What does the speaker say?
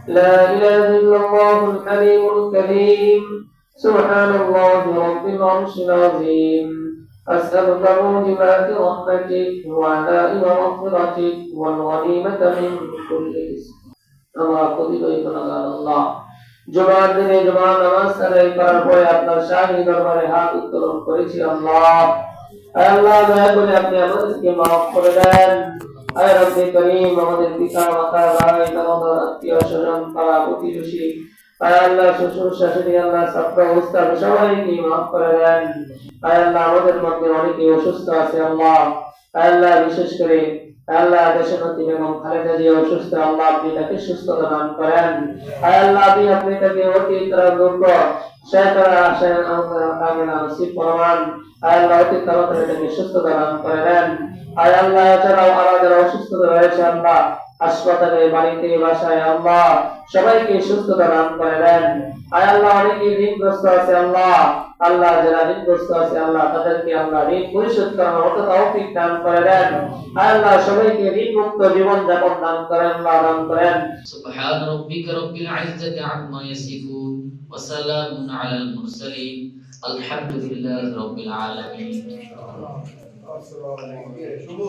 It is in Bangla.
لا إله إلا الله الحليم الكريم سبحان الله رب العرش العظيم أسألك موجبات رحمتك وعلائم مغفرتك والغنيمة من كل إثم আমরা প্রতিদিন গুনাহগার আল্লাহ জুমার দিনে জুমার নামাজ আদায় করার পরে আপনার শাহী দরবারে হাত উত্তোলন করেছি আল্লাহ। আয় আল্লাহ দয়া করে আপনি আমাদেরকে মাফ করে দেন। আয় রব্বে করিম আমাদের পিতা মাতা ভাই দাদা আত্মীয় স্বজন পাড়া প্রতিবেশী আয় আল্লাহ শ্বশুর শাশুড়ি আল্লাহ ছাত্র উস্তাদ সবাইকে মাফ করে দেন। আয় আল্লাহ আমাদের মধ্যে অনেকে অসুস্থ আছে আল্লাহ। আয় আল্লাহ বিশেষ করে আল্লাহ দেশের মধ্যে এবং খালেদা জিয়া অসুস্থ আল্লাহ আপনি তাকে সুস্থতা দান করেন। আয় আল্লাহ আপনি তাকে অতি তাড়াতাড়ি শেখরা আমিনা নসিব ফরমান। আয় আল্লাহ অতি তাড়াতাড়ি তাকে সুস্থতা দান করে দেন। আয় আল্লাহ এছাড়াও আরো যারা অসুস্থ রয়েছে আল্লাহ হাসপাতালে বাড়িতে বাসায় আল্লাহ সবাইকে সুস্থতা দান করে দেন। আয় আল্লাহ অনেকে ঋণগ্রস্ত আছে আল্লাহ আল্লাহ যারা ঋণগ্রস্ত আছে আল্লাহ তাদেরকে আল্লাহ ঋণ পরিশোধ করার মতো তৌফিক দান করে দেন। আয় আল্লাহ সবাইকে ঋণ মুক্ত জীবন যাপন দান করেন আল্লাহ দান করেন। সুবহান রাব্বিকা রাব্বিল ইজ্জাতি আম্মা ইয়াসিফুন ওয়া সালামুন আলাল মুরসালিন আলহামদুলিল্লাহি রাব্বিল আলামিন। আসসালামু আলাইকুম।